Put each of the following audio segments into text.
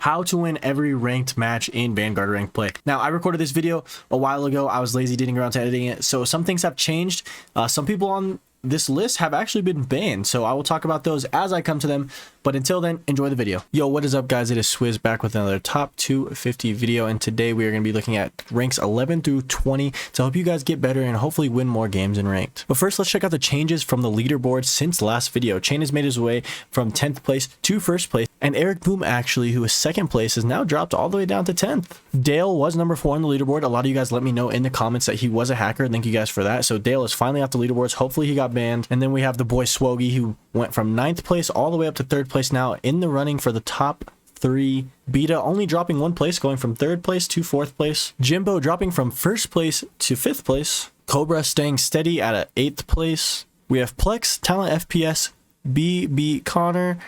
how to win every ranked match in Vanguard ranked play. Now, I recorded this video a while ago. I was lazy getting around to editing it, so some things have changed. Some people on this list have actually been banned, so I will talk about those as I come to them. But until then, enjoy the video. Yo, what is up, guys? It is Swiz back with another top 250 video, and today we are going to be looking at ranks 11 through 20 to help you guys get better and hopefully win more games in ranked. But first, let's check out the changes from the leaderboard since last video. Chain has made his way from 10th place to 1st place, and Eric Boom, actually, who is 2nd place, has now dropped all the way down to 10th. Dale was number 4 on the leaderboard. A lot of you guys let me know in the comments that he was a hacker. Thank you guys for that. So Dale is finally off the leaderboards. Hopefully he got banned. And then we have the boy Swogie, who went from 9th place all the way up to 3rd place, now in the running for the top 3. Beta only dropping 1 place, going from 3rd place to 4th place. Jimbo dropping from 1st place to 5th place. Cobra staying steady at a 8th place. We have Plex, Talent FPS, BB Connor,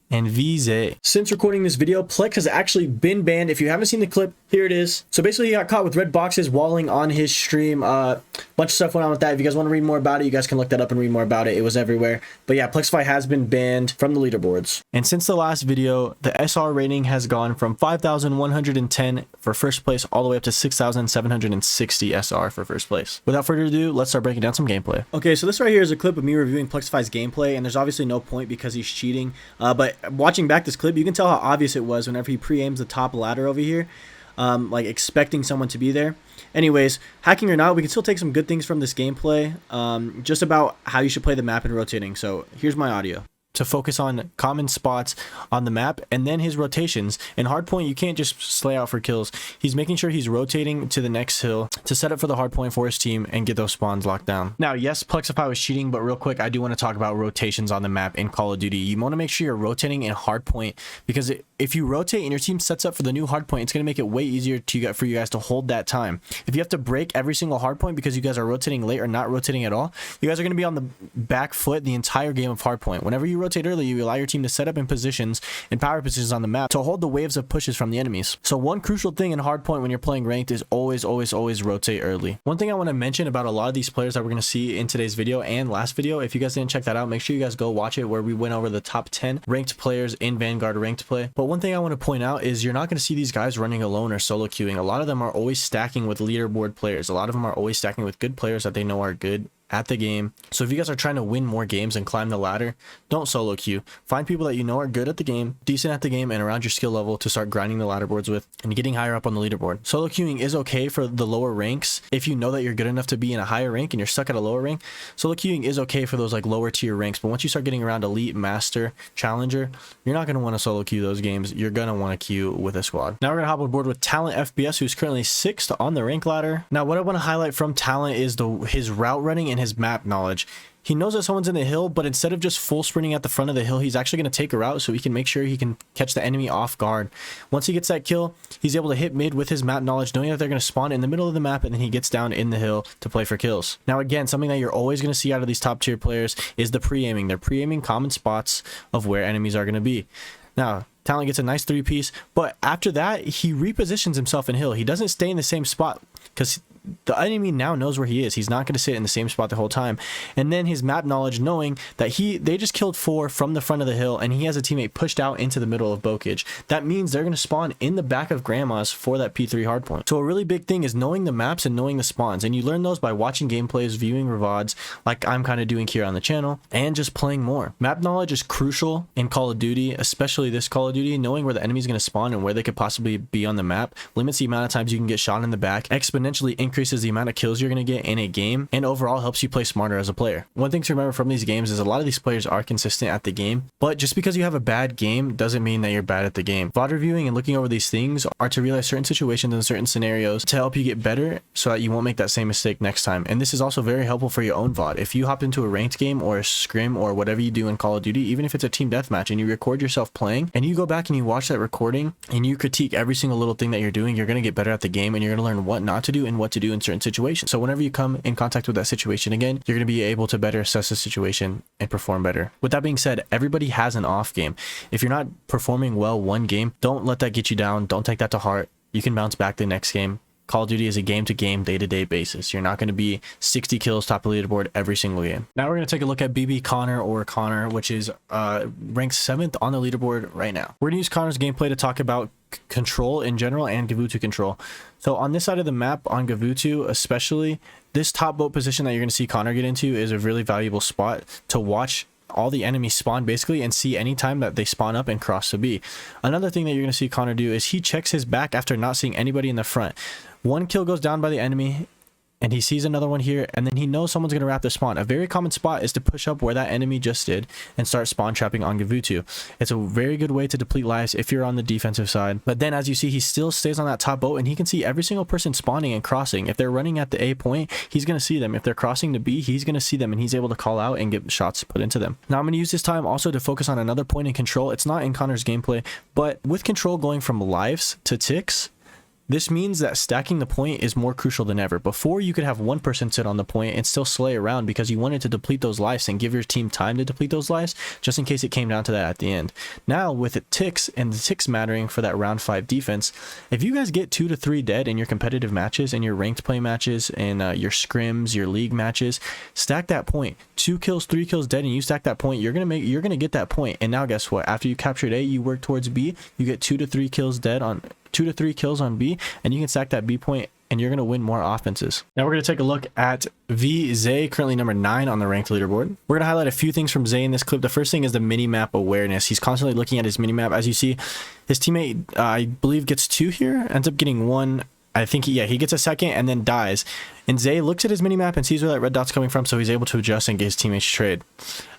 and VZ. Since recording this video, Plex has actually been banned. If you haven't seen the clip, here it is. So basically, he got caught with red boxes walling on his stream. Bunch of stuff went on with that. If you guys want to read more about it, you guys can look that up and read more about it. It was everywhere. But yeah, Plexify has been banned from the leaderboards. And since the last video, the SR rating has gone from 5,110 for 1st place all the way up to 6,760 SR for 1st place. Without further ado, let's start breaking down some gameplay. Okay, so this right here is a clip of me reviewing Plexify's gameplay, and there's obviously no point because he's cheating. But watching back this clip, you can tell how obvious it was whenever he pre-aims the top ladder over here, like expecting someone to be there. Anyways, hacking or not, we can still take some good things from this gameplay, just about how you should play the map and rotating. So here's my audio. To focus on common spots on the map and then his rotations. In Hardpoint, you can't just slay out for kills. He's making sure he's rotating to the next hill to set up for the hardpoint for his team and get those spawns locked down. Now, yes, Plexify was cheating, but real quick, I do want to talk about rotations on the map in Call of Duty. You want to make sure you're rotating in Hardpoint, because if you rotate and your team sets up for the new hardpoint, it's going to make it way easier for you guys to hold that time. If you have to break every single hardpoint because you guys are rotating late or not rotating at all, you guys are going to be on the back foot the entire game of Hardpoint. Whenever you rotate early, you allow your team to set up in positions and power positions on the map to hold the waves of pushes from the enemies. So one crucial thing in Hardpoint when you're playing ranked is always rotate early. One thing I want to mention about a lot of these players that we're going to see in today's video and last video, if you guys didn't check that out, make sure you guys go watch it, where we went over the top 10 ranked players in Vanguard ranked play. But one thing I want to point out is you're not going to see these guys running alone or solo queuing. A lot of them are always stacking with leaderboard players. A lot of them are always stacking with good players that they know are good at the game. So if you guys are trying to win more games and climb the ladder, don't solo queue. Find people that you know are good at the game, decent at the game, and around your skill level to start grinding the ladder boards with and getting higher up on the leaderboard. Solo queuing is okay for the lower ranks. If you know that you're good enough to be in a higher rank and you're stuck at a lower rank, solo queuing is okay for those like lower tier ranks. But once you start getting around elite, master, challenger, you're not going to want to solo queue those games. You're going to want to queue with a squad. Now we're going to hop on board with Talent FPS, who's currently 6th on the rank ladder. Now what I want to highlight from Talent is his route running and his map knowledge. He knows that someone's in the hill, but instead of just full sprinting at the front of the hill, he's actually going to take a route so he can make sure he can catch the enemy off guard. Once he gets that kill, he's able to hit mid with his map knowledge, knowing that they're going to spawn in the middle of the map, and then he gets down in the hill to play for kills. Now again, something that you're always going to see out of these top tier players is the pre-aiming. They're pre-aiming common spots of where enemies are going to be. Now, Talent gets a nice 3-piece, but after that, he repositions himself in hill. He doesn't stay in the same spot because the enemy now knows where he is. He's not going to sit in the same spot the whole time. And then his map knowledge, knowing that they just killed 4 from the front of the hill, and he has a teammate pushed out into the middle of Bokage. That means they're going to spawn in the back of Grandma's for that P3 hardpoint. So a really big thing is knowing the maps and knowing the spawns. And you learn those by watching gameplays, viewing revods, like I'm kind of doing here on the channel, and just playing more. Map knowledge is crucial in Call of Duty, especially this Call of Duty. Knowing where the enemy is going to spawn and where they could possibly be on the map limits the amount of times you can get shot in the back, exponentially increases the amount of kills you're going to get in a game, and overall helps you play smarter as a player. One thing to remember from these games is a lot of these players are consistent at the game, but just because you have a bad game doesn't mean that you're bad at the game. VOD reviewing and looking over these things are to realize certain situations and certain scenarios to help you get better so that you won't make that same mistake next time. And this is also very helpful for your own VOD. If you hop into a ranked game or a scrim or whatever you do in Call of Duty, even if it's a team deathmatch, and you record yourself playing and you go back and you watch that recording and you critique every single little thing that you're doing, you're going to get better at the game, and you're going to learn what not to do and what to do in certain situations. So whenever you come in contact with that situation again, you're going to be able to better assess the situation and perform better. With that being said, everybody has an off game. If you're not performing well one game, don't let that get you down. Don't take that to heart. You can bounce back the next game. Call of Duty is a game-to-game, day-to-day basis. You're not going to be 60 kills top of the leaderboard every single game. Now we're going to take a look at BB Connor, which is ranked 7th on the leaderboard right now. We're going to use Connor's gameplay to talk about control in general and Gavutu control. So on this side of the map, on Gavutu especially, this top boat position that you're going to see Connor get into is a really valuable spot to watch all the enemies spawn basically and see anytime that they spawn up and cross to B. Another thing that you're going to see Connor do is he checks his back after not seeing anybody in the front. One kill goes down by the enemy and he sees another one here, and then he knows someone's going to wrap their spawn. A very common spot is to push up where that enemy just did and start spawn trapping on Gavutu. It's a very good way to deplete lives if you're on the defensive side. But then as you see, he still stays on that top boat and he can see every single person spawning and crossing. If they're running at the A point, he's going to see them. If they're crossing to B, he's going to see them and he's able to call out and get shots put into them. Now I'm going to use this time also to focus on another point in control. It's not in Connor's gameplay, but with control going from lives to ticks, this means that stacking the point is more crucial than ever. Before, you could have one person sit on the point and still slay around because you wanted to deplete those lives and give your team time to deplete those lives just in case it came down to that at the end. Now, with it ticks and the ticks mattering for that round 5 defense, if you guys get 2 to 3 dead in your competitive matches and your ranked play matches and your scrims, your league matches, stack that point. 2 kills, 3 kills dead, and you stack that point, you're gonna get that point. And now guess what? After you captured A, you work towards B, you get 2 to 3 kills dead on 2 to 3 kills on B, and you can stack that B point and you're going to win more offenses. Now we're going to take a look at V Zay, currently number 9 on the ranked leaderboard. We're going to highlight a few things from Zay in this clip. The first thing is the mini-map awareness. He's constantly looking at his mini-map. As you see, his teammate, I believe, gets 2 here, ends up getting 1. I think he gets a second and then dies. And Zay looks at his minimap and sees where that red dot's coming from, so he's able to adjust and get his teammates trade.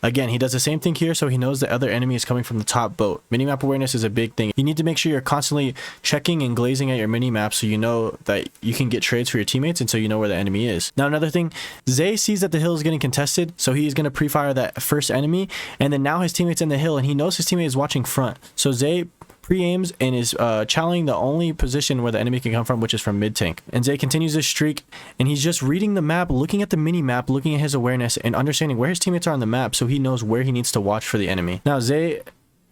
Again, he does the same thing here, so he knows the other enemy is coming from the top boat. Minimap awareness is a big thing. You need to make sure you're constantly checking and glazing at your minimap so you know that you can get trades for your teammates and so you know where the enemy is. Now another thing, Zay sees that the hill is getting contested, so he's going to pre-fire that first enemy, and then now his teammate's in the hill and he knows his teammate is watching front. So Zay pre-aims and is channeling the only position where the enemy can come from, which is from mid-tank. And Zay continues this streak, and he's just reading the map, looking at the mini-map, looking at his awareness, and understanding where his teammates are on the map so he knows where he needs to watch for the enemy. Now, Zay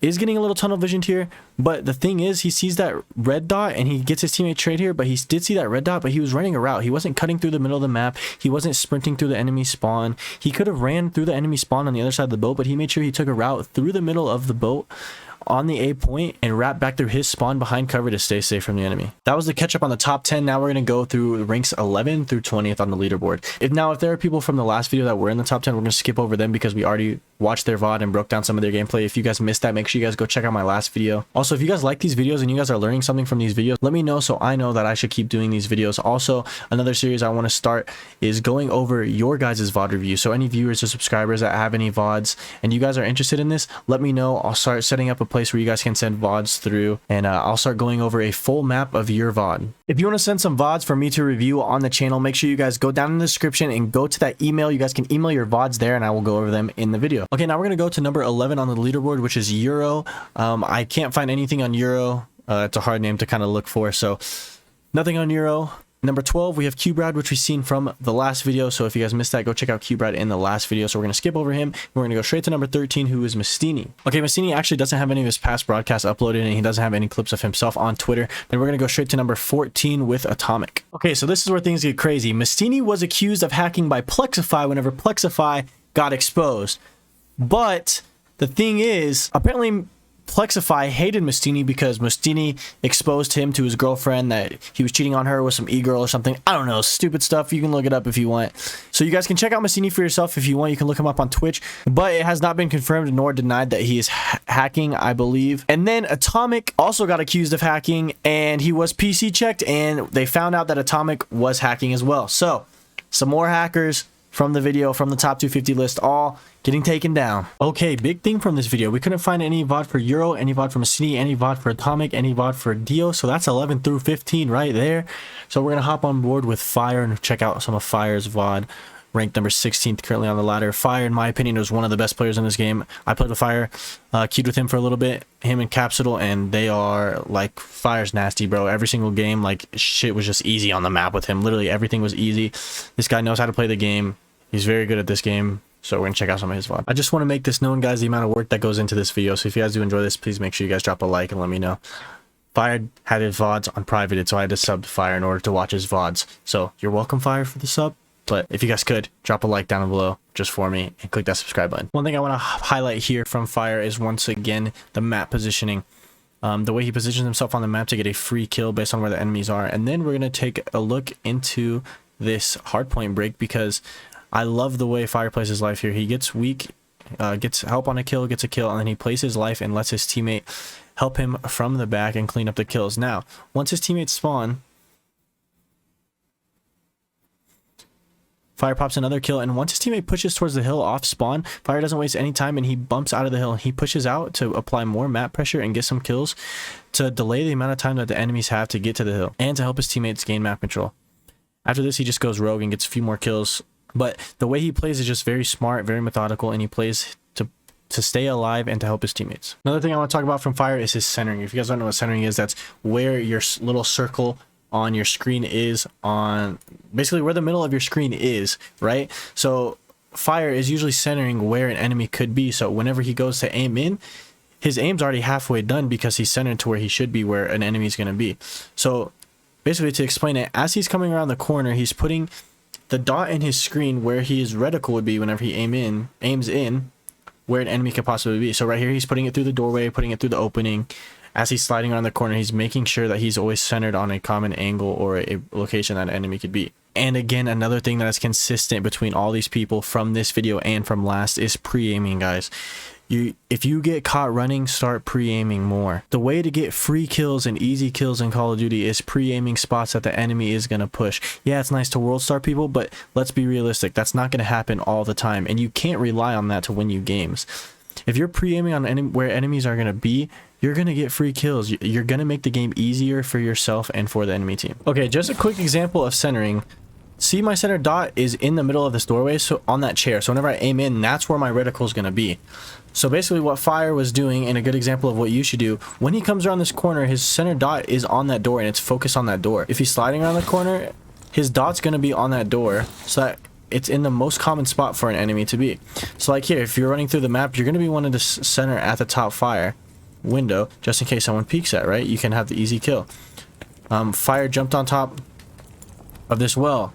is getting a little tunnel visioned here, but the thing is, he sees that red dot, and he gets his teammate trade here, but he did see that red dot, but he was running a route. He wasn't cutting through the middle of the map. He wasn't sprinting through the enemy spawn. He could have ran through the enemy spawn on the other side of the boat, but he made sure he took a route through the middle of the boat on the A point and wrap back through his spawn behind cover to stay safe from the enemy. That was the catch up on the top 10. Now we're going to go through ranks 11 through 20th on the leaderboard. If there are people from the last video that were in the top 10, we're going to skip over them because we already watched their VOD and broke down some of their gameplay. If you guys missed that, make sure you guys go check out my last video. Also, if you guys like these videos and you guys are learning something from these videos, let me know so I know that I should keep doing these videos. Also, another series I want to start is going over your guys' VOD review. So any viewers or subscribers that have any VODs and you guys are interested in this, let me know. I'll start setting up a place where you guys can send VODs through, and I'll start going over a full map of your VOD. If you want to send some VODs for me to review on the channel, make sure you guys go down in the description and go to that email. You guys can email your VODs there and I will go over them in the video. Okay, now we're going to go to number 11 on the leaderboard, which is Euro. I can't find anything on Euro. It's a hard name to kind of look for, so nothing on Euro. Number 12, we have Qbrad, which we've seen from the last video. So if you guys missed that, go check out Qbrad in the last video. So we're going to skip over him. We're going to go straight to number 13, who is Mastini. Okay, Mastini actually doesn't have any of his past broadcasts uploaded, and he doesn't have any clips of himself on Twitter. But we're going to go straight to number 14 with Atomic. Okay, so this is where things get crazy. Mastini was accused of hacking by Plexify whenever Plexify got exposed. But the thing is, apparently Plexify hated Mastini because Mastini exposed him to his girlfriend, that he was cheating on her with some e-girl or something. I don't know, stupid stuff. You can look it up if you want. So you guys can check out Mastini for yourself if you want. You can look him up on Twitch, but it has not been confirmed nor denied that he is hacking, I believe. And then Atomic also got accused of hacking, and he was PC checked, and they found out that Atomic was hacking as well. So some more hackers from the video, from the top 250 list, all getting taken down. Okay, big thing from this video. We couldn't find any VOD for Euro, any VOD for Mastini, any VOD for Atomic, any VOD for Dio. So that's 11 through 15 right there. So we're going to hop on board with Fire and check out some of Fire's VOD. Ranked number 16th currently on the ladder. Fire, in my opinion, was one of the best players in this game. I played with Fire, queued with him for a little bit, him and Capsule, and they are like, Fire's nasty, bro. Every single game, like, shit was just easy on the map with him. Literally everything was easy. This guy knows how to play the game. He's very good at this game. So we're going to check out some of his VOD. I just want to make this known, guys, the amount of work that goes into this video. So if you guys do enjoy this, please make sure you guys drop a like and let me know. Fire had his VODs on privated, so I had to sub to Fire in order to watch his VODs. So you're welcome, Fire, for the sub. But if you guys could, drop a like down below just for me and click that subscribe button. One thing I want to highlight here from Fire is, once again, the map positioning. the way he positions himself on the map to get a free kill based on where the enemies are. And then we're going to take a look into this hardpoint break, because I love the way Fire plays his life here. He gets weak, gets help on a kill, gets a kill, and then he plays his life and lets his teammate help him from the back and clean up the kills. Now, once his teammates spawn, Fire pops another kill, and once his teammate pushes towards the hill off spawn, Fire doesn't waste any time and he bumps out of the hill. He pushes out to apply more map pressure and get some kills to delay the amount of time that the enemies have to get to the hill and to help his teammates gain map control. After this, he just goes rogue and gets a few more kills. But the way he plays is just very smart, very methodical, and he plays to stay alive and to help his teammates. Another thing I want to talk about from Fire is his centering. If you guys don't know what centering is, that's where your little circle on your screen is, on basically where the middle of your screen is, right? So Fire is usually centering where an enemy could be. So whenever he goes to aim in, his aim's already halfway done because he's centered to where he should be, where an enemy is going to be. So basically, to explain it, as he's coming around the corner, he's putting the dot in his screen where his reticle would be whenever he aims in where an enemy could possibly be. So right here, he's putting it through the doorway, putting it through the opening. As he's sliding around the corner, he's making sure that he's always centered on a common angle or a location that an enemy could be. And again, another thing that is consistent between all these people from this video and from last is pre-aiming, guys. If you get caught running, start pre-aiming more. The way to get free kills and easy kills in Call of Duty is pre-aiming spots that the enemy is going to push. Yeah, it's nice to world star people, but let's be realistic. That's not going to happen all the time, and you can't rely on that to win you games. If you're pre-aiming on where enemies are going to be, you're going to get free kills. You're going to make the game easier for yourself and for the enemy team. Okay, just a quick example of centering. See, my center dot is in the middle of this doorway, so on that chair. So whenever I aim in, that's where my reticle is going to be. So basically what Fire was doing, and a good example of what you should do, when he comes around this corner, his center dot is on that door and it's focused on that door. If he's sliding around the corner, his dot's going to be on that door so that it's in the most common spot for an enemy to be. So like here, if you're running through the map, you're going to be wanting to center at the top Fire window just in case someone peeks at, right? You can have the easy kill. Fire jumped on top of this well.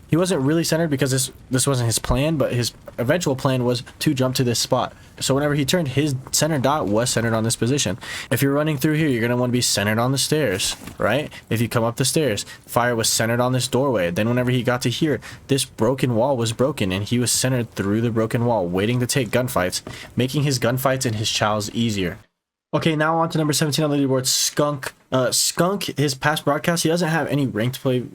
He wasn't really centered because this wasn't his plan, but his eventual plan was to jump to this spot. So whenever he turned, his center dot was centered on this position. If you're running through here, you're going to want to be centered on the stairs, right? If you come up the stairs, Fire was centered on this doorway. Then whenever he got to here, this broken wall was broken and he was centered through the broken wall, waiting to take gunfights, making his gunfights and his chows easier. Okay, now on to number 17 on the leaderboard, Skunk. Skunk, his past broadcast, he doesn't have any ranked play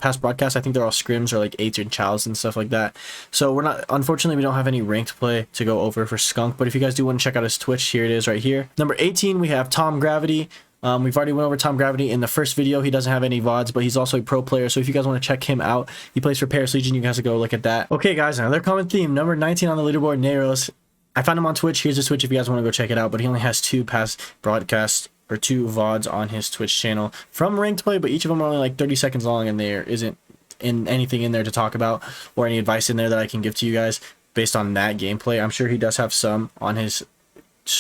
past broadcasts. I think they're all scrims or like 8s and chows and stuff like that. So we're not, unfortunately, we don't have any ranked play to go over for Skunk. But if you guys do want to check out his Twitch, here it is right here. Number 18, we have Tom Gravity. We've already went over Tom Gravity in the first video. He doesn't have any VODs, but he's also a pro player. So if you guys want to check him out, he plays for Paris Legion. You guys can go look at that. Okay, guys, another common theme. Number 19 on the leaderboard, Neros. I found him on Twitch. Here's his Twitch if you guys want to go check it out. But he only has 2 past broadcasts or 2 VODs on his Twitch channel from ranked play, but each of them are only like 30 seconds long, and there isn't anything in there to talk about or any advice in there that I can give to you guys based on that gameplay. I'm sure he does have some on his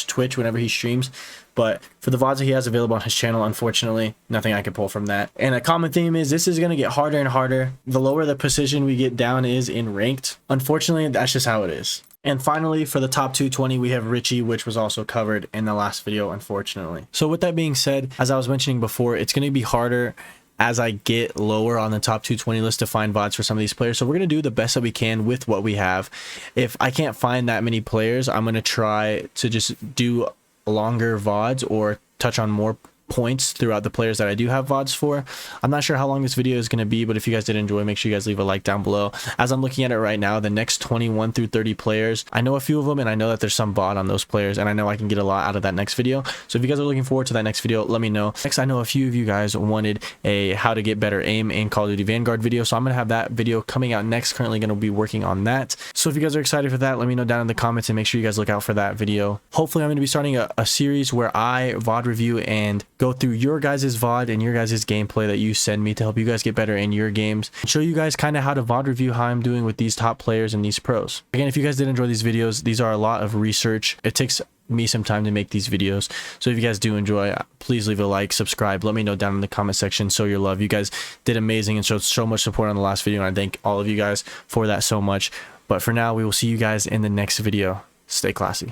Twitch whenever he streams, but for the VODs that he has available on his channel, unfortunately, nothing I can pull from that. And a common theme is this is going to get harder and harder the lower the position we get down is in ranked. Unfortunately, that's just how it is. And finally, for the top 220, we have Richie, which was also covered in the last video, unfortunately. So with that being said, as I was mentioning before, it's going to be harder as I get lower on the top 220 list to find VODs for some of these players. So we're going to do the best that we can with what we have. If I can't find that many players, I'm going to try to just do longer VODs or touch on more points throughout the players that I do have VODs for. I'm not sure how long this video is going to be, but if you guys did enjoy, make sure you guys leave a like down below. As I'm looking at it right now, the next 21 through 30 players, I know a few of them, and I know that there's some VOD on those players, and I know I can get a lot out of that next video. So if you guys are looking forward to that next video, let me know. Next, I know a few of you guys wanted a how to get better aim in Call of Duty Vanguard video, so I'm going to have that video coming out next. Currently going to be working on that. So if you guys are excited for that, let me know down in the comments, and make sure you guys look out for that video. Hopefully, I'm going to be starting a series where I VOD review and go through your guys' VOD and your guys' gameplay that you send me to help you guys get better in your games, and show you guys kind of how to VOD review how I'm doing with these top players and these pros. Again, if you guys did enjoy these videos, these are a lot of research. It takes me some time to make these videos. So if you guys do enjoy, please leave a like, subscribe, let me know down in the comment section, show your love. You guys did amazing and showed so much support on the last video, and I thank all of you guys for that so much. But for now, we will see you guys in the next video. Stay classy.